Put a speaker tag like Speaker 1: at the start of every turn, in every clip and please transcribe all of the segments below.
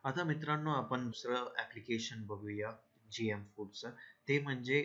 Speaker 1: आता मित्रांनो आपण दुसरं ॲप्लिकेशन बघूया GM फूडचं. ते म्हणजे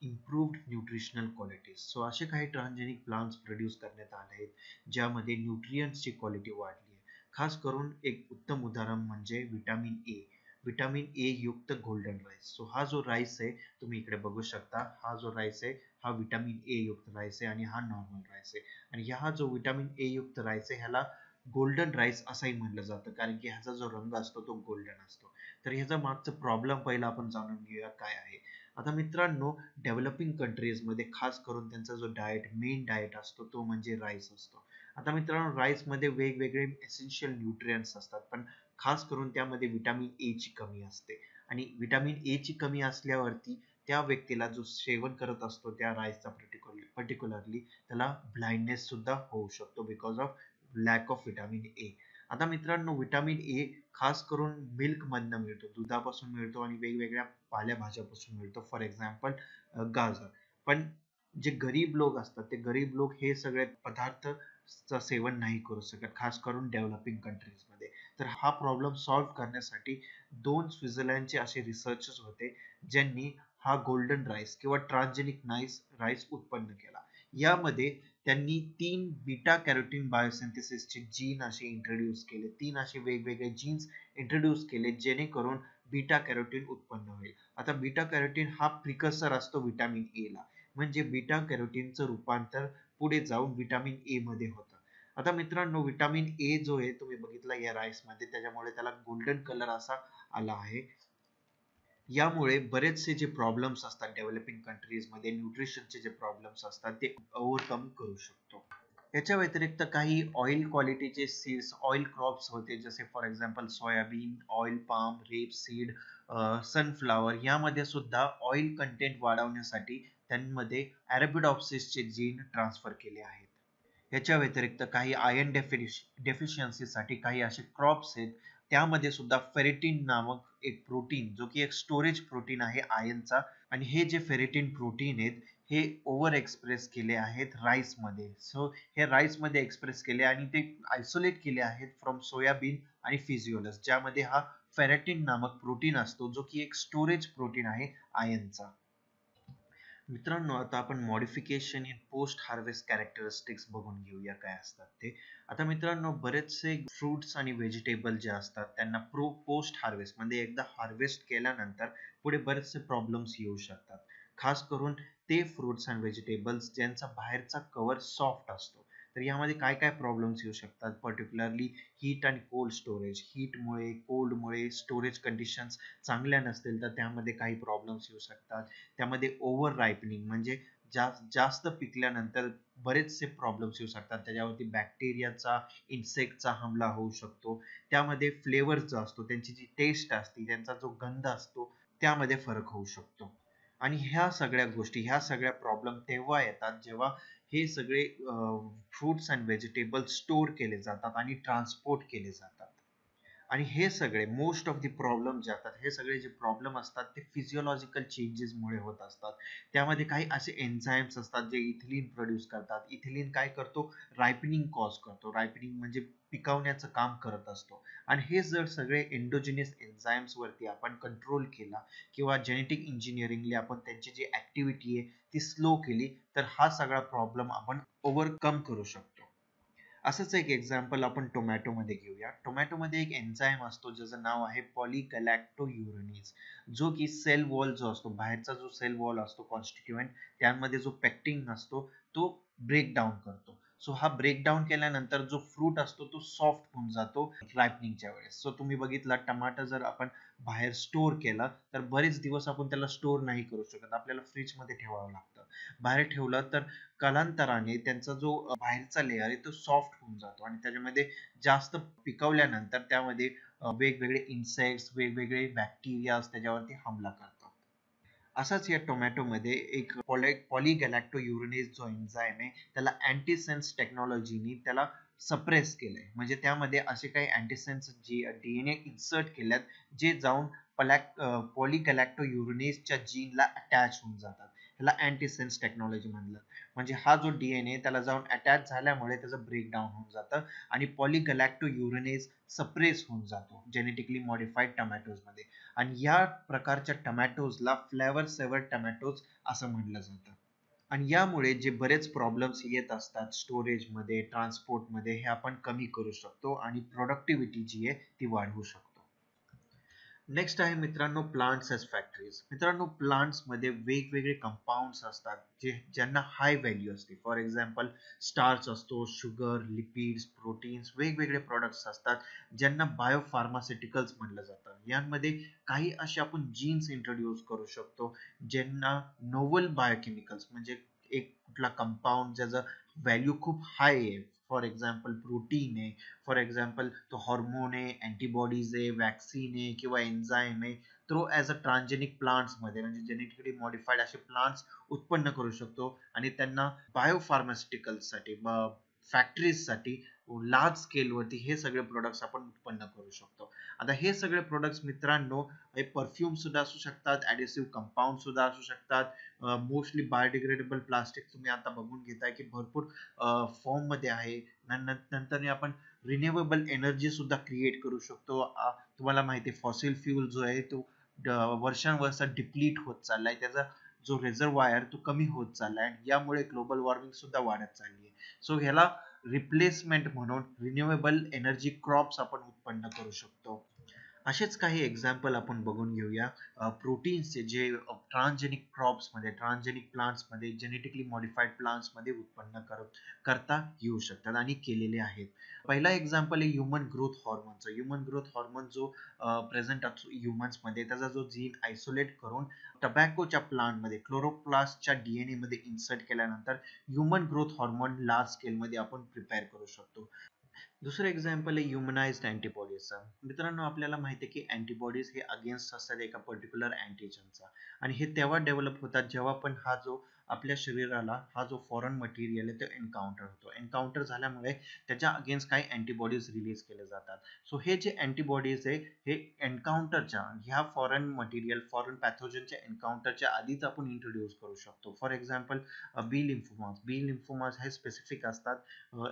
Speaker 1: इम्प्रूव्ड न्यूट्रिशनल क्वालिटीज. सो असे काही ट्रान्सजेनिक प्लांट्स प्रोड्यूस करण्यात आले आहेत, ज्यामध्ये न्यूट्रियंट्सची क्वालिटी वाढली आहे. खास करून एक उत्तम उदाहरण म्हणजे विटामिन ए. विटामिन ए युक्त गोल्डन राईस. सो हा जो राईस आहे, तुम्ही इकडे बघू शकता. हा जो राईस आहे, हा विटामिन ए युक्त राईस आहे आणि हा नॉर्मल राईस आहे. आणि हा जो विटामिन ए युक्त राईस आहे, ह्याला गोल्डन राईस असंही म्हटलं जातं, कारण की ह्याचा जो रंग असतो तो गोल्डन असतो. तर ह्याचा मागचं प्रॉब्लेम पहिला आपण जाणून घेऊया काय आहे. आता मित्रांनो, डेव्हलपिंग कंट्रीजमध्ये खास करून त्यांचा जो मेन डाएट असतो तो म्हणजे राईस असतो. आता मित्रांनो, राईसमध्ये वेगवेगळे एसेन्शियल न्यूट्रियंट्स असतात, पण खास करून त्यामध्ये विटामिन ए ची कमी असते. आणि विटामिन ए ची कमी असल्यावरती त्या व्यक्तीला जो सेवन करत असतो त्या राईसचा पर्टिक्युलरली त्याला ब्लाइंडनेस सुद्धा होऊ शकतो because of lack of vitamin A. आता मित्रांनो, विटामिन ए खास करून मिल्कमधनं मिळतो, दुधापासून मिळतो आणि वेगवेगळ्या पालेभाज्यापासून मिळतो. फॉर एक्झाम्पल गाजर. पण जे गरीब लोक असतात, ते गरीब लोक हे सगळे पदार्थ सेवन नाही करू शकत, खास करून डेव्हलपिंग कंट्रीजमध्ये. तर हा प्रॉब्लेम सॉल्व्ह करण्यासाठी दोन स्वित्झर्लंडचे असे रिसर्चर्स होते, ज्यांनी हा गोल्डन राईस किंवा ट्रान्सजेनिक राईस उत्पन्न केला. यामध्ये त्यांनी 3 बीटा कॅरोटीन बायोसिंथेसिसचे जीन असे इंट्रोड्यूस केले. 3 असे वेगवेगळे जीन्स इंट्रोड्यूस केले, जेणेकरून बीटा कॅरोटीन उत्पन्न होईल. आता बीटा कॅरोटीन हा प्रिकर्सर असतो विटामिन ए ला. म्हणजे बीटा कॅरोटीनचं रूपांतर पुढे जाऊन विटामिन ए मध्ये होतं. आता मित्रांनो, विटामिन ए जो आहे तुम्ही बघितला या राईस मध्ये, त्याच्यामुळे त्याला गोल्डन कलर असा आला आहे. यामुळे बरेचसे जे प्रॉब्लेम्स असतात डेव्हलपिंग कंट्रीजमध्ये, न्यूट्रिशनचे जे प्रॉब्लेम्स असतात ते ओव्हरकम करू शकतो. याच्या व्यतिरिक्त काही ऑइल क्वालिटीचे सीड्स, ऑइल क्रॉप्स होते, जसे for example soybean, oil palm, rape seed, sunflower. यामध्ये सुद्धा ऑइल कंटेंट वाढवण्यासाठी त्यांमध्ये अरेबिडॉप्सिसचे जीन ट्रान्सफर केले आहेत. याच्या व्यतिरिक्त काही आयर्न डेफिशियन्सीसाठी काही असे क्रॉप्स आहेत, त्यामध्ये सुद्धा फेरेटिन नामक एक प्रोटीन, जो की एक स्टोरेज प्रोटीन आहे आयर्नचा. आणि हे जे फेरेटिन प्रोटीन आहेत, हे ओव्हर एक्सप्रेस केले आहेत राईसमध्ये. सो हे राईसमध्ये एक्सप्रेस केले आणि ते आयसोलेट केले आहेत फ्रॉम सोयाबीन आणि फिजिओलस, ज्यामध्ये हा फेरेटिन नामक प्रोटीन असतो, जो की एक स्टोरेज प्रोटीन आहे आयर्नचा. मित्रांनो, आता आपण modification in post harvest characteristics बघून घेऊया काय असतात ते. आता मित्रांनो, बरेचसे फ्रुट्स आणि व्हेजिटेबल जे असतात त्यांना पोस्ट हार्वेस्ट म्हणजे एकदा हार्वेस्ट केल्यानंतर पुढे बरेचसे प्रॉब्लेम्स येऊ शकतात. खास करून ते फ्रुट्स अँड व्हेजिटेबल्स ज्यांचा बाहेरचा कव्हर सॉफ्ट असतो. तर यामध्ये काय काय प्रॉब्लेम्स येऊ शकतात, पर्टिक्युलरली हीट आणि कोल्ड स्टोरेज. हीटमुळे, कोल्डमुळे, स्टोरेज कंडिशन्स चांगल्या नसतील तर त्यामध्ये काही प्रॉब्लेम्स येऊ शकतात. त्यामध्ये ओव्हर रायपनिंग म्हणजे जास्त पिकल्यानंतर बरेचसे प्रॉब्लेम्स येऊ शकतात. त्याच्यावरती बॅक्टेरियाचा, इन्सेक्टचा हमला होऊ शकतो. त्यामध्ये फ्लेवर जो असतो, त्यांची जी टेस्ट असते, त्यांचा जो गंध असतो, त्यामध्ये फरक होऊ शकतो. आणि ह्या सगळ्या गोष्टी, ह्या सगळ्या प्रॉब्लेम तेव्हा येतात जेव्हा हे सगळे फ्रुट्स अँड व्हेजिटेबल्स स्टोअर केले जातात आणि ट्रान्सपोर्ट केले जातात. आणि हे सगळे मोस्ट ऑफ द प्रॉब्लेम जे असतात, हे सगळे जे प्रॉब्लेम असतात ते फिजिओलॉजिकल चेंजेसमुळे होत असतात. त्यामध्ये काही असे एन्झाईम्स असतात जे इथिलीन प्रोड्यूस करतात. इथिलीन काय करतो, रायपनिंग कॉज करतो. रायपनिंग म्हणजे पिकवण्याचं काम करत असतो. आणि हे जर सगळे एंडोजिनियस एन्झाईम्स वरती आपण कंट्रोल केला किंवा जेनेटिक इंजिनिअरिंगली आपण त्यांची जी ऍक्टिव्हिटी आहे ती स्लो केली, तर हा सगळा प्रॉब्लेम आपण ओव्हरकम करू शकतो. असंच एक एक्झाम्पल आपण टोमॅटोमध्ये घेऊया. टोमॅटोमध्ये एक एन्झाईम असतो ज्याचं नाव आहे पॉलीगॅलॅक्टोयुरेनेज, जो की सेल वॉल जो असतो, बाहेरचा जो सेल वॉल असतो कॉन्स्टिट्युएंट, त्यामध्ये जो पेक्टिन असतो तो ब्रेक डाऊन करतो. सो हा ब्रेक डाऊन केल्यानंतर जो फ्रूट असतो तो सॉफ्ट होऊन जातो रायपनिंगच्या वेळेस. सो तुम्ही बघितला, टमाटर जर आपण बाहेर स्टोअर केला तर बरेच दिवस आपण त्याला स्टोअर नाही करू शकत, आपल्याला फ्रीजमध्ये ठेवावं लागतं. बाहेर ठेवलं तर कालांतराने त्यांचा जो बाहेरचा लेयर आहे तो सॉफ्ट होऊन जातो आणि त्याच्यामध्ये जास्त पिकवल्यानंतर त्यामध्ये वेगवेगळे इन्सेक्ट्स, वेगवेगळे बॅक्टेरिया त्याच्यावरती हमला करतात. असाच या टोमॅटोमध्ये एक पॉलीगॅलॅक्टोयुरेनेज जो एन्झाईम आहे, त्याला अँटीसेन्स टेक्नॉलॉजीनी त्याला सप्रेस केलंय. म्हणजे त्यामध्ये असे काही अँटीसेन्स जे डीएनए इन्सर्ट केल्यात, जे जाऊन पॉलीगॅलॅक्टोयुरेनेजच्या जीनला अटॅच होऊन जातात. ह्याला अँटीसेन्स टेक्नॉलॉजी म्हणलं. म्हणजे हा जो DNA त्याला जाऊन अटॅच झाल्यामुळे त्याचं ब्रेकडाऊन होऊन जातं आणि पॉलीगलॅक्टोयुरेनेज सप्रेस होऊन जातो जेनेटिकली मॉडिफाईड टमॅटोजमध्ये. आणि या प्रकारच्या टमॅटोजला फ्लेवर सेवर टमॅटोज असं म्हटलं जातं. आणि यामुळे जे बरेच प्रॉब्लेम्स येत असतात स्टोरेजमध्ये, ट्रान्सपोर्टमध्ये, हे आपण कमी करू शकतो आणि प्रोडक्टिव्हिटी जी आहे ती वाढवू शकतो. नेक्स्ट आहे मित्रांनो प्लांट्स एज फॅक्टरीज. मित्रांनो प्लांट्स मध्ये वेगवेगळे कंपाऊंड्स असतात ज्यांना हाय व्हॅल्यू असते. फॉर एक्झाम्पल स्टार्च असतो, शुगर, लिपिड्स, प्रोटीन्स, वेगवेगळे प्रोडक्ट्स असतात ज्यांना बायोफार्मास्युटिकल्स म्हटलं जातं. यांमध्ये काही असे आपण जीन्स इंट्रोड्यूस करू शकतो ज्यांना नोवल बायोकेमिकल्स म्हणजे एक कुठला कंपाऊंड ज्याचं व्हॅल्यू खूप हाय आहे, फॉर एक्झाम्पल प्रोटीन आहे, फॉर एक्झाम्पल तो हॉर्मोन आहे, अँटीबॉडीज आहे, वॅक्सिन आहे किंवा एन्झाईम आहे, तो ॲज अ ट्रान्सजेनिक प्लांट्समध्ये म्हणजे जेनेटिकली मॉडिफाईड असे प्लांट्स उत्पन्न करू शकतो आणि त्यांना बायोफार्मास्युटिकल्ससाठी फॅक्टरीजसाठी लार्ज स्केलवरती हे सगळे प्रोडक्ट्स आपण उत्पन्न करू शकतो. आता हे सगळे प्रोडक्ट्स मित्रांनो हे परफ्यूम सुद्धा असू शकतात, ॲडिसिव्ह कंपाऊंड सुद्धा असू शकतात, मोस्टली बायोडिग्रेडेबल प्लास्टिक तुम्ही आता बघून घेताय की भरपूर फॉर्म मध्ये आहे. नंतर आपण रिन्युएबल एनर्जी सुद्धा क्रिएट करू शकतो. तुम्हाला माहिती आहे फॉसिल फ्यूल जो आहे तो वर्षानुवर्ष डिप्लीट होत चाललाय, त्याचा जो रिझर्वायर तो कमी होत चाललाय आणि यामुळे ग्लोबल वॉर्मिंग सुद्धा वाढत चालली आहे. सो ह्याला रिप्लेसमेंट म्हणून रिन्युएबल एनर्जी क्रॉप्स आपण उत्पन्न करू शकतो. असेच काही एक्झाम्पल आपण बघून घेऊया प्रोटीन्सचे जे ट्रान्सजेनिक क्रॉप्समध्ये, ट्रान्सजेनिक प्लांट्समध्ये, जेनेटिकली मॉडिफाईड प्लांट्समध्ये उत्पन्न करता येऊ शकतात आणि केलेले आहेत. पहिला एक्झाम्पल आहे ह्युमन ग्रोथ हॉर्मोनचा. ह्युमन ग्रोथ हॉर्मोन जो प्रेझेंट असतो ह्युमन्समध्ये, त्याचा जो जीन आयसोलेट करून टबॅकोच्या प्लांटमध्ये क्लोरोप्लास्टच्या DNA मध्ये इन्सर्ट केल्यानंतर ह्युमन ग्रोथ हॉर्मोन लार्ज स्केलमध्ये आपण प्रिपेअर करू शकतो. दुसरं एक्झाम्पल आहे ह्युमनाइज्ड अँटीबॉडीजचा. मित्रांनो आपल्याला माहिती आहे की अँटीबॉडीज हे अगेन्स्ट असतात एका पर्टिक्युलर अँटीजनचा आणि हे तेव्हा डेव्हलप होतात जेव्हा पण हा जो आपल्या शरीराला हा जो फॉरेन मटेरियल आहे तो एन्काउंटर होतो. एन्काउंटर झाल्यामुळे त्याच्या अगेन्स्ट काही अँटीबॉडीज रिलीज केले जातात. सो हे जे अँटीबॉडीज आहे हे एन्काउंटरच्या ह्या फॉरेन मटेरियल, फॉरेन पॅथोजनच्या एन्काउंटरच्या आधीच आपण इंट्रोड्यूस करू शकतो. For example B lymphomas. B lymphomas हे स्पेसिफिक असतात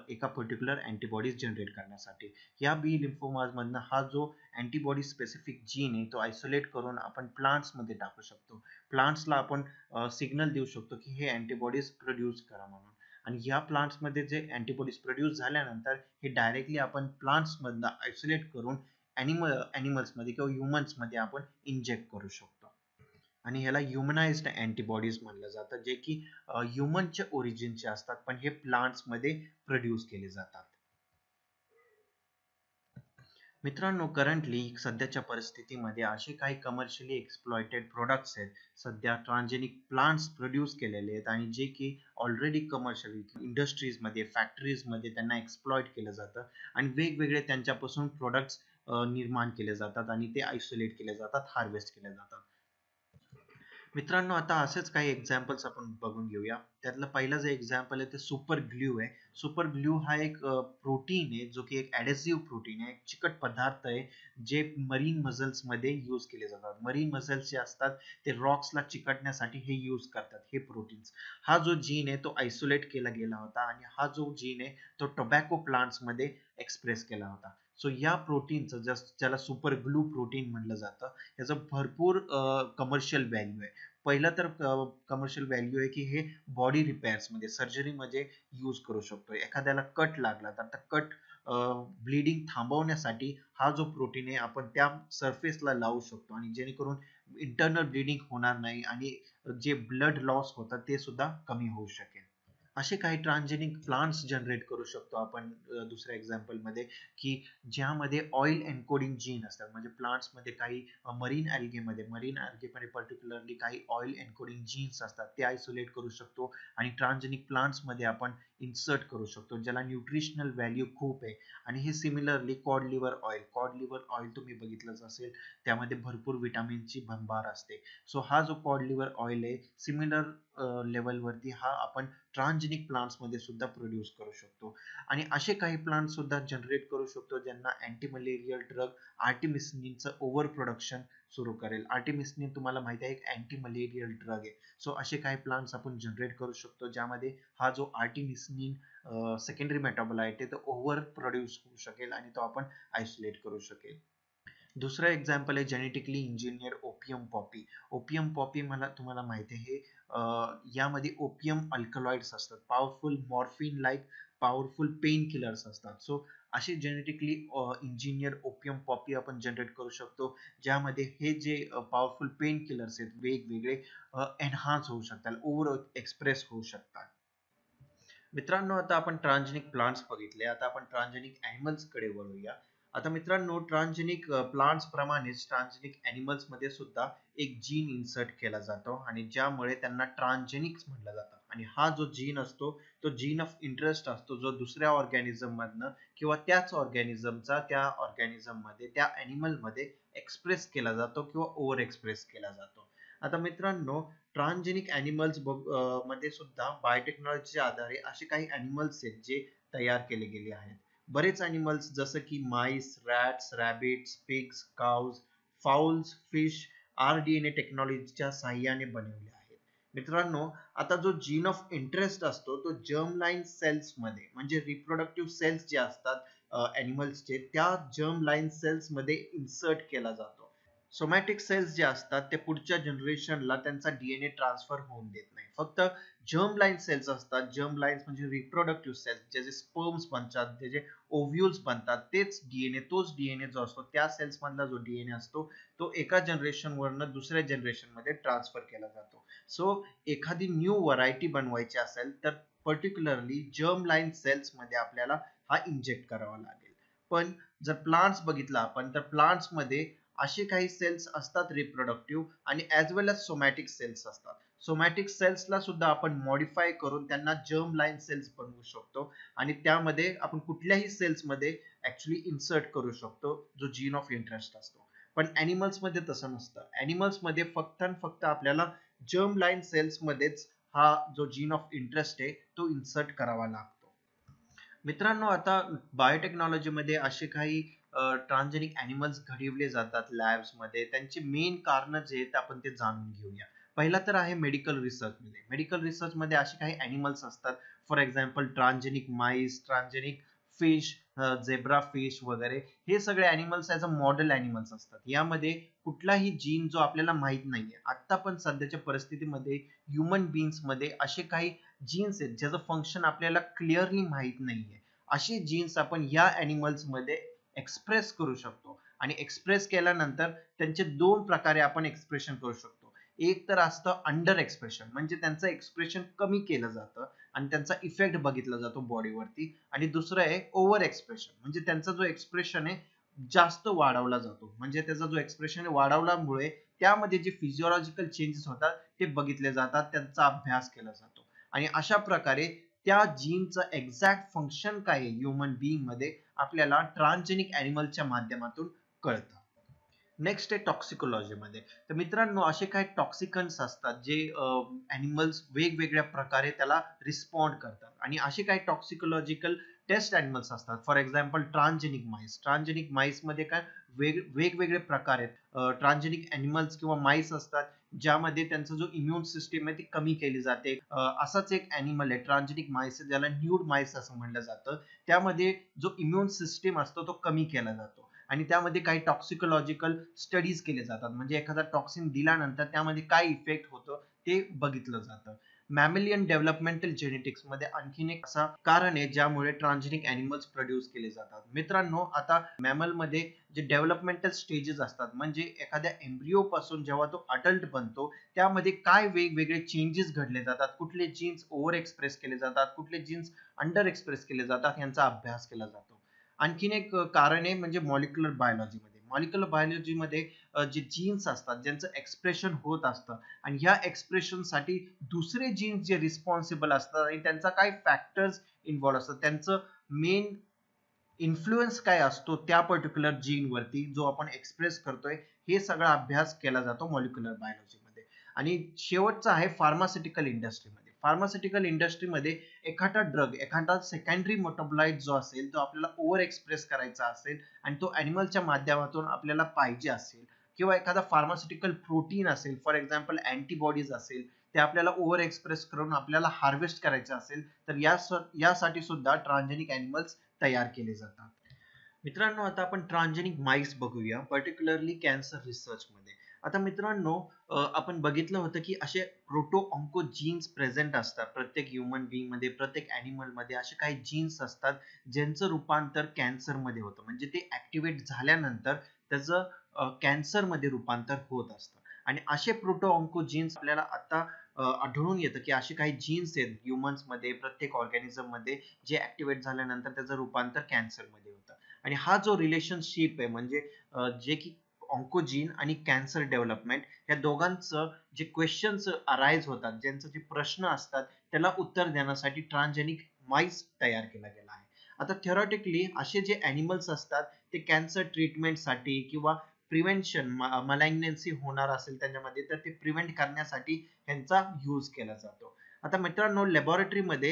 Speaker 1: एका पर्टिक्युलर अँटीबॉडीज जनरेट करण्यासाठी. या बी लिम्फोमास मधनं हा जो अँटीबॉडी स्पेसिफिक जीन आहे तो आयसोलेट करून आपण प्लांट्स मध्ये टाकू शकतो. प्लांट्सला आपण सिग्नल देऊ शकतो की हे अँटीबॉडीज प्रोड्यूस करा म्हणून आणि या प्लांट्स मध्ये जे अँटीबॉडीज प्रोड्यूस झाल्यानंतर हे डायरेक्टली आपण प्लांट्स मधनं आयसोलेट करून ॲनिमल्स मध्ये किंवा ह्युमन्स मध्ये आपण इंजेक्ट करू शकतो आणि ह्याला ह्युमनाइज्ड अँटीबॉडीज म्हणलं जातं जे की ह्युमनच्या ओरिजिनचे असतात पण हे प्लांट्स मध्ये प्रोड्यूस केले जातात. मित्रांनो करंटली सध्याच्या परिस्थितीमध्ये असे काही कमर्शियली एक्सप्लॉयटेड प्रोडक्ट्स आहेत सध्या ट्रान्सजेनिक प्लांट्स प्रोड्यूस केलेले आहेत आणि जे की ऑलरेडी कमर्शियली इंडस्ट्रीजमध्ये, फॅक्टरीजमध्ये त्यांना एक्सप्लॉइट केलं जातं आणि वेगवेगळे त्यांच्यापासून प्रोडक्ट्स निर्माण केले जातात आणि ते आयसोलेट केले जातात, हार्वेस्ट केले जातात. मित्रांनो आता असेच काही एक्झाम्पल्स आपण बघून घेऊया. त्यातलं पहिलं जे एक्झाम्पल आहे ते सुपर ग्ल्यू आहे. सुपर ग्ल्यू हा एक प्रोटीन आहे जो की एक ॲडेसिव्ह प्रोटीन आहे, एक चिकट पदार्थ आहे जे मरीन मसल्स मध्ये यूज केले जातात. मरीन मसल्स जे असतात ते रॉक्सला चिकटण्यासाठी हे यूज करतात हे प्रोटीन्स. हा जो जीन आहे तो आयसोलेट केला गेला होता आणि हा जो जीन आहे तो टोबॅको प्लांट्स मध्ये एक्सप्रेस केला होता. सो या प्रोटीनचं ज्याला सुपर ग्लू प्रोटीन म्हणलं जातं याचं भरपूर कमर्शियल व्हॅल्यू आहे. पहिलं तर कमर्शियल व्हॅल्यू आहे की हे बॉडी रिपेअर्समध्ये, सर्जरीमध्ये यूज करू शकतो. एखाद्याला कट लागला तर कट ब्लिडिंग थांबवण्यासाठी हा जो प्रोटीन आहे आपण त्या सरफेसला लावू शकतो आणि जेणेकरून इंटरनल ब्लिडिंग होणार नाही आणि जे ब्लड लॉस होतं ते सुद्धा कमी होऊ शकेल. असे काही ट्रान्सजेनिक प्लांट्स जनरेट करू शकतो आपण दुसऱ्या एक्झाम्पल मध्ये की ज्यामध्ये ऑइल एन्कोडिंग जीन असतात. म्हणजे प्लांट्स मध्ये काही मरीन ॲल्गेमध्ये पर्टिक्युलरली काही ऑइल एन्कोडिंग जीन्स असतात ते आयसोलेट करू शकतो आणि ट्रान्सजेनिक प्लांट्स मध्ये आपण इन्सर्ट करू शकतो ज्याला न्यूट्रिशनल व्हॅल्यू खूप आहे. आणि हे सिमिलरली कॉड लिव्हर ऑइल तुम्ही बघितलंच असेल, त्यामध्ये भरपूर विटामिनची भंभार असते. सो हा जो कॉड लिव्हर ऑइल आहे सिमिलर लेवलवरती हा आपण ट्रान्सजेनिक प्लांट्स मध्ये सुद्धा प्रोड्यूस करू शकतो. आणि असे काही प्लांट सुद्धा जनरेट करू शकतो ज्यांना अँटी मलेरियल ड्रग आर्टिमिसिनचं ओव्हर प्रोडक्शन सुरू करेल. आर्टिमिसिन तुम्हाला माहिती आहे एक अँटी मलेरियल ड्रग आहे. सो असे काही प्लांट्स आपण जनरेट करू शकतो ज्यामध्ये हा जो आर्टिमिसिन सेकंडरी मेटाबोलाइट आहे तो ओव्हर प्रोड्यूस होऊ शकेल आणि तो आपण आयसोलेट करू शकेल. दुसरं एक्झाम्पल आहे genetically engineer opium Poppy. Opium Poppy मला तुम्हाला माहिती आहे यामध्ये ओपियम अल्कलॉइड्स असतात, powerful morphine like powerful pain killers असतात. सो असे जेनेटिकली इंजिनियर ओपियम पॉपी आपण जनरेट करू शकतो ज्यामध्ये हे जे पॉवरफुल पेन किलर्स आहेत वेगवेगळे एनहान्स होऊ शकतात, ओव्हर एक्सप्रेस होऊ शकतात. मित्रांनो आता आपण ट्रान्सजेनिक प्लांट्स बघितले, आता आपण ट्रान्सजेनिक ॲनिमल्स कडे वळूया. आता मित्रांनो ट्रान्सजेनिक प्लांट्स प्रमाणेच ट्रान्सजेनिक ॲनिमल्स मध्ये सुद्धा एक जीन इन्सर्ट केला जातो आणि ज्यामुळे त्यांना ट्रान्सजेनिक्स म्हटलं जातं. आणि हा जो जीन असतो तो जीन ऑफ इंटरेस्ट असतो जो दुसऱ्या ऑर्गॅनिझम मधनं किंवा त्याच ऑर्गॅनिझमचा त्या ऑर्गॅनिझम मध्ये त्या ॲनिमल मध्ये एक्सप्रेस केला जातो किंवा ओव्हर एक्सप्रेस केला जातो. आता मित्रांनो ट्रान्सजेनिक ॲनिमल्स मध्ये सुद्धा बायोटेक्नॉलॉजीच्या आधारे असे काही ॲनिमल्स आहेत जे तयार केले गेले आहेत. बरेच ॲनिमल्स जसं की mice, rats, rabbits, pigs, cows, fowls, fish RDNA टेक्नॉलॉजीच्या साहाय्याने बनवले आहेत. मित्रांनो आता जो जीन ऑफ इंटरेस्ट असतो तो जर्म लाईन सेल्स मध्ये म्हणजे रिप्रोडक्टिव्ह सेल्स जे असतात ॲनिमल्सचे त्या जर्म लाईन सेल्स मध्ये इन्सर्ट केला जातो. सोमॅटिक सेल्स जे असतात ते पुढच्या जनरेशनला त्यांचा DNA ट्रान्सफर होऊन देत नाही. फक्त जर्म लाईन सेल्स असतात, जर्म लाईन्स म्हणजे रिप्रोडक्टिव्ह सेल्स जे जे स्पर्म्स बनतात, जे जे ओव्ह्यूल्स बनतात, तोच डीएनए जो असतो त्या सेल्स मधला जो डीएनए असतो तो एका जनरेशन वरनं दुसऱ्या जनरेशन मध्ये ट्रान्सफर केला जातो. सो एखादी न्यू व्हरायटी बनवायची असेल तर पर्टिक्युलरली जर्म लाईन सेल्स मध्ये आपल्याला हा इंजेक्ट करावा लागेल. पण जर प्लांट्स बघितला आपण तर प्लांट्स मध्ये असे काही सेल्स असतात रिप्रोडक्टिव्ह आणि ऍज वेल एज सोमॅटिक सेल्स असतात. सोमॅटिक सेल्सला सुद्धा आपण मॉडिफाय करून त्यांना जर्म लाईन सेल्स बनवू शकतो आणि त्यामध्ये आपण कुठल्याही सेल्स मध्ये ऍक्च्युली इन्सर्ट करू शकतो जो जीन ऑफ इंटरेस्ट असतो. पण ॲनिमल्स मध्ये तसं नसतं. ॲनिमल्स मध्ये फक्त आणि फक्त आपल्याला जर्म लाईन सेल्स मध्येच हा जो जीन ऑफ इंटरेस्ट आहे तो इन्सर्ट करावा लागतो. मित्रांनो आता बायोटेक्नॉलॉजी मध्ये असे काही ट्रान्सजेनिक ॲनिमल्स घडविले जातात लॅब्स मध्ये, त्यांचे मेन कारण जे आहेत आपण ते जाणून घेऊया. पहिला तर आहे मेडिकल रिसर्च मध्ये. मेडिकल रिसर्च मध्ये असे काही ॲनिमल्स असतात for example transgenic MICE, transgenic fish, zebra fish वगैरे. हे सगळे animals as a model animals असतात. यामध्ये कुठलाही जीन जो आपल्याला माहित नाहीये आता पण सध्याच्या परिस्थितीमध्ये ह्युमन बीइंग्स मध्ये असे काही जीन्स आहेत ज्याचं फंक्शन आपल्याला क्लिअरली माहित नाहीये. असे जीन्स आपण या ॲनिमल्स मध्ये एक्सप्रेस करू शकतो आणि एक्सप्रेस केल्यानंतर त्यांचे दोन प्रकारे आपण एक्सप्रेशन करू शकतो. एक तर असतं अंडर एक्सप्रेशन म्हणजे त्यांचं एक्सप्रेशन कमी केलं जातं आणि त्यांचा इफेक्ट बघितला जातो बॉडीवरती. आणि दुसरं आहे ओव्हर एक्सप्रेशन म्हणजे त्यांचा जो एक्सप्रेशन आहे जास्त वाढवला जातो. म्हणजे त्याचा जो एक्सप्रेशन वाढवल्यामुळे त्यामध्ये जे फिजिओलॉजिकल चेंजेस होतात ते बघितले जातात, त्यांचा अभ्यास केला जातो. आणि अशा प्रकारे त्या जीनचं एक्झॅक्ट फंक्शन काय आहे ह्युमन बिईंग मध्ये आपल्याला ट्रान्सजेनिक ॲनिमलच्या माध्यमातून कळतं. नेक्स्ट आहे टॉक्सिकोलॉजी मध्ये. तर मित्रांनो असे काही टॉक्सिकन्स असतात जे ॲनिमल्स वेगवेगळ्या प्रकारे त्याला रिस्पॉन्ड करतात आणि असे काही टॉक्सिकोलॉजिकल टेस्ट ॲनिमल्स असतात. For example transgenic MICE. Transgenic MICE मध्ये काय वेगवेगळे प्रकार आहेत. ट्रान्सजेनिक ॲनिमल्स किंवा माईस असतात ज्यामध्ये त्यांचा जो इम्युन सिस्टीम आहे ती कमी केली जाते. असाच एक ॲनिमल आहे ट्रान्सजेनिक माईस ज्याला न्यूड माईस असं म्हणलं जातं. त्यामध्ये जो इम्युन सिस्टीम असतो तो कमी केला जातो आणि त्यामध्ये काही टॉक्सिकोलॉजिकल स्टडीज केले जातात म्हणजे एखादा टॉक्सिन दिल्यानंतर त्यामध्ये काय इफेक्ट होतं ते बघितलं जातं. मॅमेलियन डेव्हलपमेंटल जेनेटिक्स मध्ये आणखीन एक असा कारण आहे ज्यामुळे ट्रान्सजेनिक ॲनिमल्स प्रोड्यूस केले जातात. मित्रांनो आता मॅमल मध्ये जे डेव्हलपमेंटल स्टेजेस असतात म्हणजे एखाद्या एम्ब्रिओ पासून जेव्हा तो अडल्ट बनतो त्यामध्ये काय वेगवेगळे चेंजेस घडले जातात, कुठले जीन्स ओव्हर एक्सप्रेस केले जातात, कुठले जीन्स अंडर एक्सप्रेस केले जातात यांचा अभ्यास केला जातो. आणखीन एक कारण आहे म्हणजे मॉलिक्युलर बायोलॉजी मध्ये. मॉलिक्युलर बायोलॉजी मध्ये जे जीन्स असतात ज्यांचं एक्सप्रेशन होत असतं आणि ह्या एक्सप्रेशन साठी दुसरे जीन्स जे रिस्पॉन्सिबल असतात आणि त्यांचा काय फॅक्टर्स इन्व्हॉल्व असतात, त्यांचं मेन इन्फ्लुएन्स काय असतो त्या पर्टिक्युलर जीन वरती जो आपण एक्सप्रेस करतोय, हे सगळा अभ्यास केला जातो मॉलिक्युलर बायोलॉजी मध्ये. आणि शेवटचा आहे फार्मास्युटिकल इंडस्ट्री मध्ये. फार्मास्युटिकल इंडस्ट्री मध्ये एखादा ड्रग, एखादा सेकंडरी मेटाबोलाइट जो असेल तो आपल्याला ओव्हर एक्सप्रेस करायचा असेल आणि तो ॲनिमलच्या माध्यमातून आपल्याला पाहिजे असेल किंवा एखादा फार्मास्युटिकल प्रोटीन असेल, फॉर एक्झाम्पल अँटीबॉडीज असेल, ते आपल्याला ओव्हर एक्सप्रेस करून आपल्याला हार्वेस्ट करायचं असेल तर यासाठी सुद्धा ट्रान्सजेनिक ॲनिमल्स तयार केले जातात. मित्रांनो, आता आपण ट्रान्सजेनिक माईस बघूया, पर्टिक्युलरली कॅन्सर रिसर्च मध्ये. आता मित्रांनो, आपण बघितलं होतं की असे प्रोटो ऑन्कोजीन्स प्रेझेंट असतात प्रत्येक ह्युमन बीइंग मध्ये, प्रत्येक ॲनिमल मध्ये असे काही जीन्स असतात ज्यांचं रूपांतर कॅन्सर मध्ये होतं, म्हणजे ते ऍक्टिव्हेट झाल्यानंतर त्याचं कॅन्सर मध्ये रूपांतर होत असतं. आणि असे प्रोटो ऑन्कोजीन्स आपल्याला आता आढळून येतं की असे काही जीन्स आहेत ह्युमन्स मध्ये, प्रत्येक ऑर्गॅनिझम मध्ये, जे ऍक्टिव्हेट झाल्यानंतर त्याचं रूपांतर कॅन्सर मध्ये होतं. आणि हा जो रिलेशनशिप आहे, म्हणजे जे की ऑन्कोजीन आणि कॅन्सर डेव्हलपमेंट या दोघांचं जे क्वेश्चन्स अराईज होतात, ज्यांचे जे प्रश्न असतात, त्याला उत्तर देण्यासाठी ट्रान्सजेनिक माईस तयार केला गेला आहे. आता थेरॉटिकली असे जे ॲनिमल्स असतात ते कॅन्सर ट्रीटमेंटसाठी किंवा प्रिव्हेन्शन, मलाग्नन्सी होणार असेल त्याच्यामध्ये तर ते प्रिव्हेंट करण्यासाठी ह्यांचा यूज केला जातो. आता मित्रांनो, लॅबोरेटरीमध्ये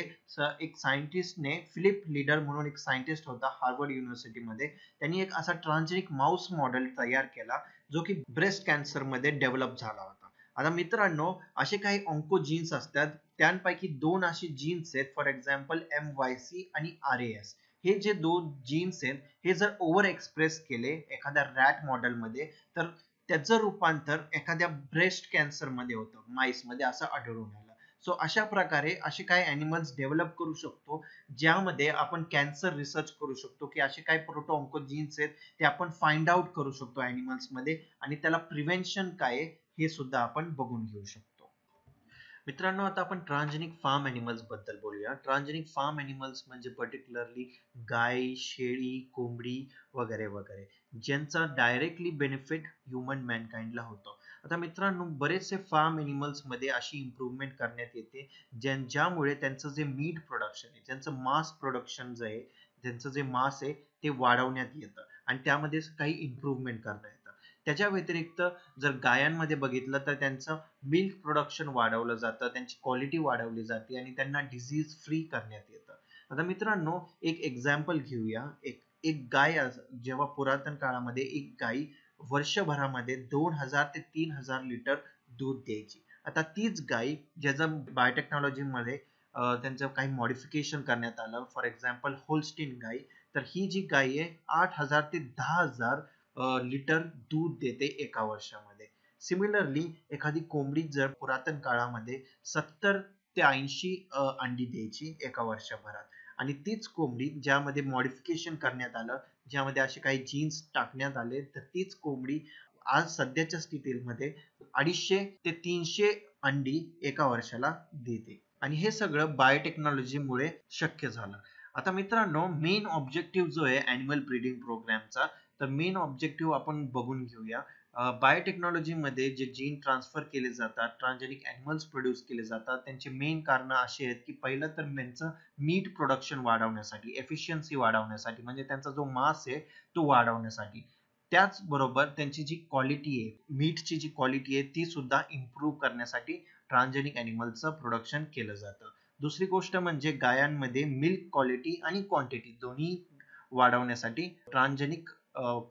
Speaker 1: एक सायंटिस्टने, फिलिप लीडर म्हणून एक सायंटिस्ट होता हार्वर्ड युनिव्हर्सिटीमध्ये, त्यांनी एक असा ट्रान्सजेनिक माऊस मॉडेल तयार केला जो की ब्रेस्ट कॅन्सर मध्ये डेव्हलप झाला होता. आता मित्रांनो, असे काही ऑन्कोजीन्स असतात, त्यांपैकी दोन असे जीन्स आहेत, फॉर एक्झाम्पल MYC आणि RAS. हे जे दोन जीन्स आहेत, हे जर ओव्हर एक्सप्रेस केले एखाद्या रॅट मॉडेलमध्ये तर त्याचं रूपांतर एखाद्या ब्रेस्ट कॅन्सर मध्ये होतं, माईस मध्ये, असं आढळून आलं. सो अशा प्रकारे असे काही ॲनिमल्स डेव्हलप करू शकतो ज्यामध्ये आपण कॅन्सर रिसर्च करू शकतो, की असे काही प्रोटो ऑन्कोजीन्स आहेत ते आपण फाइंड आउट करू शकतो ॲनिमल्स मध्ये, आणि त्याला प्रिव्हेन्शन काय आहे हे सुद्धा आपण बघून घेऊ शकतो. मित्रांनो, आता आपण ट्रान्सजेनिक फार्म ॲनिमल्स बद्दल बोलूया. ट्रान्सजेनिक फार्म ॲनिमल्स म्हणजे पर्टिक्युलरली गाय, शेळी, कोंबडी वगैरे वगैरे, ज्यांचा डायरेक्टली बेनिफिट ह्युमन मॅनकाइंडला होतो. आता मित्रांनो, बरेचसे फार्म ॲनिमल्स मध्ये अशी इम्प्रूव्हमेंट करण्यात येते ज्यामुळे त्यांचं जे मीट प्रोडक्शन आहे, त्यांचं मास प्रोडक्शन जे आहे, त्यांचं जे मास आहे ते वाढवण्यात येतं आणि त्यामध्ये काही इम्प्रूव्हमेंट करण्यात येतं. त्याच्या व्यतिरिक्त जर गायांमध्ये बघितलं तर त्यांचं मिल्क प्रोडक्शन वाढवलं जातं, त्यांची क्वालिटी वाढवली जाते आणि त्यांना डिझीज फ्री करण्यात येतं. आता मित्रांनो, एक एक्झाम्पल घेऊया. एक एक गाय, जेव्हा पुरातन काळामध्ये एक गाय वर्षभरामध्ये 2000 ते 3000 लिटर दूध द्यायची. आता तीच गाय, ज्याचं बायोटेक्नॉलॉजीमध्ये त्यांचं काही मॉडिफिकेशन करण्यात आलं, फॉर एक्झाम्पल होल्स्टीन गाय, तर ही जी गाय आहे 8000 ते 10000 लिटर दूध देते एका वर्षामध्ये. सिमिलरली एखादी कोंबडी जर पुरातन काळामध्ये 70 ते 80 अंडी द्यायची एका वर्षभरात, आणि तीच कोंबडी ज्यामध्ये मॉडिफिकेशन करण्यात आलं, ज्यामध्ये असे काही जीन्स टाकण्यात आले, तर तीच कोंबडी आज सध्याच्या स्थितीमध्ये 250 ते 300 अंडी एका वर्षाला देते. आणि हे सगळं बायोटेक्नॉलॉजीमुळे शक्य झालं. आता मित्रांनो, मेन ऑब्जेक्टिव्ह जो आहे अॅनिमल ब्रीडिंग प्रोग्रामचा, तर मेन ऑब्जेक्टिव्ह आपण बघून घेऊया. बायोटेक्नॉलॉजीमध्ये जे जीन ट्रान्सफर केले जातात, ट्रान्सजेनिक ॲनिमल्स प्रोड्यूस केले जातात, त्यांचे मेन कारण असे आहेत की पहिलं तर त्यांचं मीट प्रोडक्शन वाढवण्यासाठी, एफिशियन्सी वाढवण्यासाठी, म्हणजे त्यांचा जो मास आहे तो वाढवण्यासाठी. त्याचबरोबर त्यांची जी क्वालिटी आहे, मीटची जी क्वालिटी आहे ती सुद्धा इम्प्रूव्ह करण्यासाठी ट्रान्सजेनिक ॲनिमल्सचं प्रोडक्शन केलं जातं. दुसरी गोष्ट म्हणजे गायांमध्ये मिल्क क्वालिटी आणि क्वांटिटी दोन्ही वाढवण्यासाठी ट्रान्सजेनिक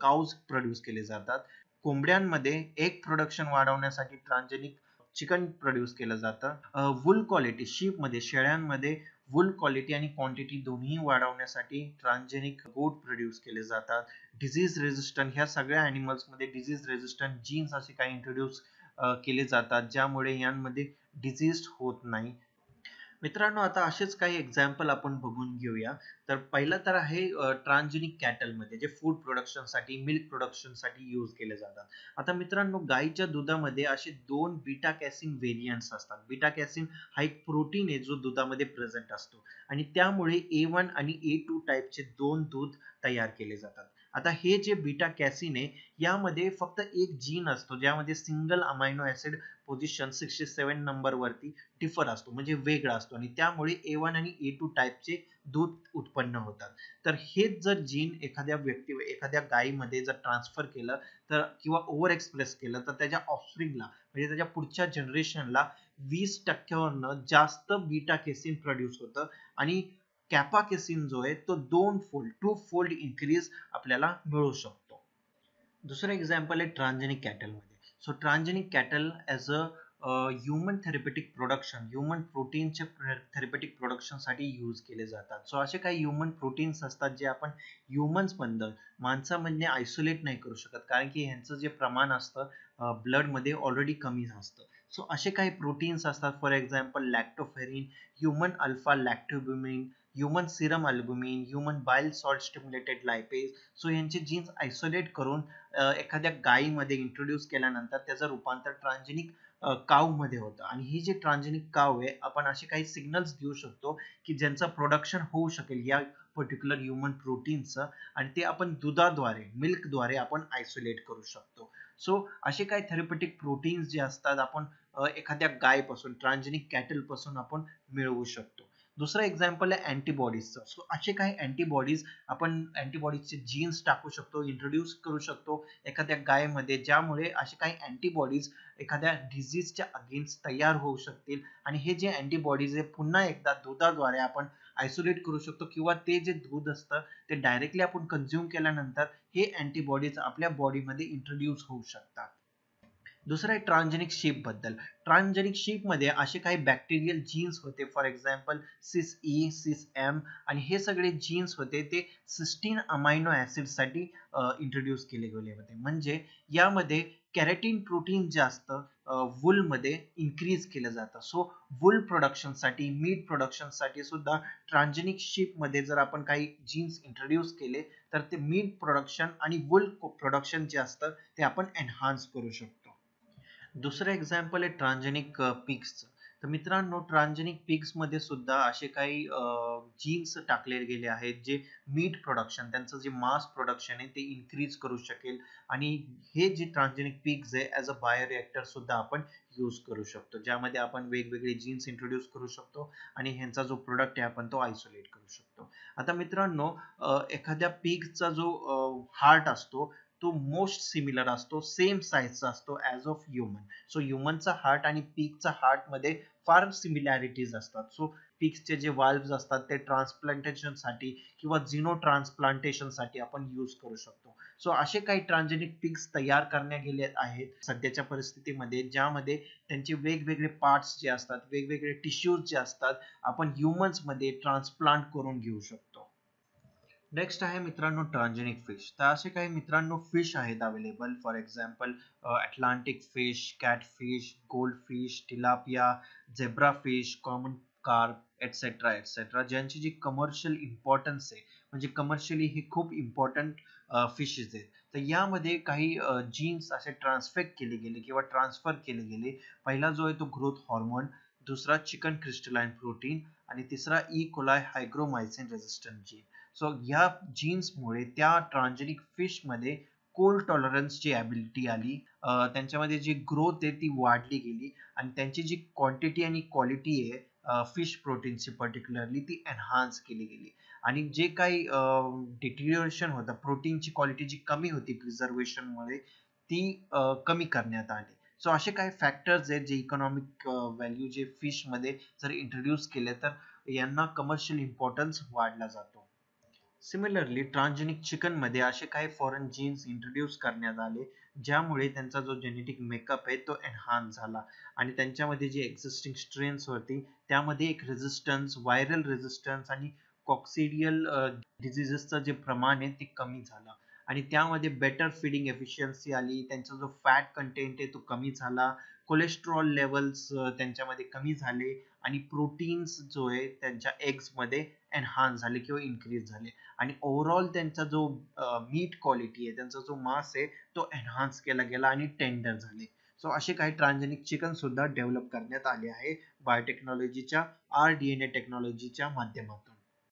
Speaker 1: काउज प्रोड्यूस केले जातात. कोंबड्यांमध्ये एग प्रोडक्शन वाढवण्यासाठी ट्रान्सजेनिक चिकन प्रोड्यूस केलं जातं. वूल क्वालिटी, शीपमध्ये, शेळ्यांमध्ये वूल क्वालिटी आणि क्वांटिटी दोन्ही वाढवण्यासाठी ट्रान्सजेनिक गोट प्रोड्यूस केले जातात. डिझीज रेजिस्टंट, ह्या सगळ्या ॲनिमल्समध्ये डिझीज रेजिस्टंट जीन्स असे काही इंट्रोड्यूस केले जातात, ज्यामुळे यांमध्ये डिझीज होत नाही. मित्रांनो, आता असेच काही एक्झाम्पल आपण बघून घेऊया. तर पहिलं तर आहे ट्रान्सजेनिक कॅटलमध्ये, जे फूड प्रोडक्शनसाठी, मिल्क प्रोडक्शनसाठी यूज केले जातात. आता मित्रांनो, गाईच्या दुधामध्ये असे दोन बीटा कॅसिन व्हेरियंट्स असतात. बीटा कॅसिन हा एक प्रोटीन आहे जो दुधामध्ये प्रेझेंट असतो, आणि त्यामुळे A1 आणि A2 टाईपचे दोन दूध तयार केले जातात. आता हे जे बीटा कॅसिन आहे, यामध्ये फक्त एक जीन असतो ज्यामध्ये single amino acid position 67 number वरती डिफर असतो, म्हणजे वेगळा असतो, आणि त्यामुळे A1 आणि A2 टाईपचे दूध उत्पन्न होतात. तर हेच जर जीन एखाद्या गायीमध्ये जर ट्रान्सफर केलं तर, किंवा ओव्हर एक्सप्रेस केलं, तर त्याच्या ऑफस्प्रिंगला, म्हणजे त्याच्या पुढच्या जनरेशनला 20% जास्त बीटा केसिन प्रोड्यूस होतं, आणि कॅपा केसिन जो आहे तो 2 फोल्ड, 2 फोल्ड इन्क्रीज आपल्याला मिळू शकतो. दुसरं एक्झाम्पल आहे ट्रान्सजेनिक कॅटलमध्ये. So transgenic cattle as a human therapeutic production, human प्रोटीनचे थेरपेटिक प्रोडक्शनसाठी यूज केले जातात. सो असे काही ह्युमन प्रोटीन्स असतात जे आपण ह्युमन्समधनं माणसामधने आयसोलेट नाही करू शकत, कारण की ह्यांचं जे प्रमाण असतं ब्लडमध्ये ऑलरेडी कमी असतं. सो असे काही प्रोटीन्स असतात, for example lactoferrin, human alpha lactalbumin, human serum albumin, human bile salt stimulated lipase. So यांचे जीन्स आयसोलेट करून एखाद्या गायीमध्ये इंट्रोड्यूस केल्यानंतर त्याचं रूपांतर ट्रान्सजेनिक काव मध्ये होतं. आणि ही जी ट्रान्सजेनिक काव आहे, आपण असे काही सिग्नल्स देऊ शकतो की ज्यांचं प्रोडक्शन होऊ शकेल या पर्टिक्युलर ह्युमन प्रोटीनचं, आणि ते आपण दुधाद्वारे, मिल्कद्वारे आपण आयसोलेट करू शकतो. सो असे काही थेरपेटिक प्रोटीन्स जे असतात आपण एखाद्या गायपासून, ट्रान्सजेनिक कॅटल पासून आपण मिळवू शकतो. दुसरं एक्झाम्पल आहे अँटीबॉडीजचं. सो असे काही अँटीबॉडीज आपण अँटीबॉडीजचे जीन्स टाकू शकतो, इंट्रोड्यूस करू शकतो एखाद्या गायमध्ये, ज्यामुळे असे काही अँटीबॉडीज एखाद्या डिझीजच्या अगेन्स्ट तयार होऊ शकतील. आणि हे जे अँटीबॉडीज आहे पुन्हा एकदा दुधाद्वारे आपण आयसोलेट करू शकतो, किंवा ते जे दूध असतं ते डायरेक्टली आपण कंझ्युम केल्यानंतर हे अँटीबॉडीज आपल्या बॉडीमध्ये इंट्रोड्यूस होऊ शकतात. दुसरं आहे ट्रान्सजेनिक शीप बद्दल. ट्रान्सजेनिक शीप मध्ये असे काही बॅक्टेरियल जीन्स होते, फॉर एक्झाम्पल सिस ई, सिस एम, आणि हे सगळे जीन्स होते ते सिस्टीन अमायनो ऍसिड साठी इंट्रोड्यूस केले गेले होते. म्हणजे यामध्ये कॅरेटीन प्रोटीन जे असतं वूल मध्ये इन्क्रीज केलं जातं. सो वूल प्रोडक्शन साठी, मीट प्रोडक्शन साठी सुद्धा ट्रान्सजेनिक शीप मध्ये जर आपण काही जीन्स इंट्रोड्यूस केले तर ते मीट प्रोडक्शन आणि वूल प्रोडक्शन जे असतं ते आपण एनहान्स करू शकतो. दुसरं एक्झाम्पल आहे ट्रान्सजेनिक पिग्सचं. तर मित्रांनो, ट्रान्सजेनिक पिग्स मध्ये सुद्धा असे काही जीन्स टाकले गेले आहेत जे मीट प्रोडक्शन, त्यांचं जे मास प्रोडक्शन आहे ते इन्क्रीज करू शकेल. आणि हे जे ट्रान्सजेनिक पिग्स आहे ॲज अ बायोरिएक्टर सुद्धा आपण यूज करू शकतो, ज्यामध्ये आपण वेगवेगळे जीन्स इंट्रोड्यूस करू शकतो आणि ह्यांचा जो प्रोडक्ट आहे आपण तो आयसोलेट करू शकतो. आता मित्रांनो, एखाद्या पिगचा जो हार्ट असतो तो मोस्ट सिमिलर असतो, सेम साईजचा असतो ॲज ऑफ ह्युमन. सो ह्युमनचा हार्ट आणि पिगचा हार्ट मध्ये फार सिमिलॅरिटीज असतात. सो पिग्सचे जे वाल्व्स असतात ते ट्रान्सप्लांटेशन साठी किंवा झिनो ट्रान्सप्लांटेशन साठी आपण यूज करू शकतो. सो असे काही ट्रान्सजेनिक पिग्स तयार करण्यात गेले आहेत सध्याच्या परिस्थितीमध्ये, ज्यामध्ये त्यांचे वेगवेगळे पार्ट्स जे असतात, वेगवेगळे टिश्यूज जे असतात, आपण ह्युमन्स मध्ये ट्रान्सप्लांट करून घेऊ शकतो. नेक्स्ट आहे मित्रांनो ट्रान्सजेनिक फिश. तर असे काही मित्रांनो फिश आहेत available, for example Atlantic fish, catfish, gold fish, tilapia, zebra fish, common carp, etcetera etcetera, ज्यांची जी कमर्शियल इम्पॉर्टन्स आहे, म्हणजे कमर्शियली हे खूप इम्पॉर्टंट फिशेस आहेत. तर यामध्ये काही जीन्स असे ट्रान्सफेक्ट केले गेले किंवा ट्रान्सफर केले गेले. पहिला जो आहे तो ग्रोथ हॉर्मोन, दुसरा चिकन क्रिस्टलाइन प्रोटीन, आणि तिसरा E coli हायग्रोमायसिन resistant gene. So ह्या जीन्समुळे त्या ट्रान्सजेनिक फिश मध्ये कोल्ड टॉलरन्सची ॲबिलिटी आली, त्यांच्यामध्ये जी ग्रोथ आहे ती वाढली गेली, आणि त्यांची जी क्वांटिटी आणि क्वालिटी आहे फिश प्रोटीनची पर्टिक्युलरली ती एनहान्स केली गेली. आणि जे काही डिटिरिओरेशन होतं, प्रोटीनची क्वालिटी जी कमी होती प्रिझर्वेशनमुळे, ती कमी करण्यात आली. सो असे काही फॅक्टर्स आहेत जे इकॉनॉमिक व्हॅल्यू जे फिश मध्ये जर इंट्रोड्यूस केले तर यांना कमर्शियल इम्पॉर्टन्स वाढला जातो. सिमिलरली ट्रान्सजेनिक चिकन मध्ये असे काही फॉरेन जीन्स इंट्रोड्यूस करण्यात आले, ज्यामुळे त्यांचा जो जेनेटिक मेकअप आहे तो एनहान्स झाला, आणि त्यांच्यामध्ये जी एक्झिस्टिंग स्ट्रेन्स होती त्यामध्ये एक रेझिस्टन्स, व्हायरल रेझिस्टन्स आणि कॉक्सिडियल डिझिजेसचं जे प्रमाण आहे ते कमी झालं, आणि त्यामध्ये बेटर फीडिंग एफिशियन्सी आली, त्यांचा जो फॅट कंटेंट आहे तो कमी झाला, कोलेस्ट्रॉल लेवल्स त्यांच्यामध्ये कमी झाले, आणि प्रोटीन्स जो आहे त्यांच्या एग्स मध्ये एनहान्स झाले किंवा इन्क्रीज झाले, आणि ओव्हरऑल त्यांचा जो मीट क्वालिटी आहे, त्यांचा जो मास आहे तो एनहान्स केला गेला आणि टेंडर झाले. सो असे काही ट्रान्सजेनिक चिकन सुद्धा डेव्हलप करण्यात आले आहे बायोटेक्नॉलॉजीच्या, RDNA टेक्नॉलॉजीच्या माध्यमातून.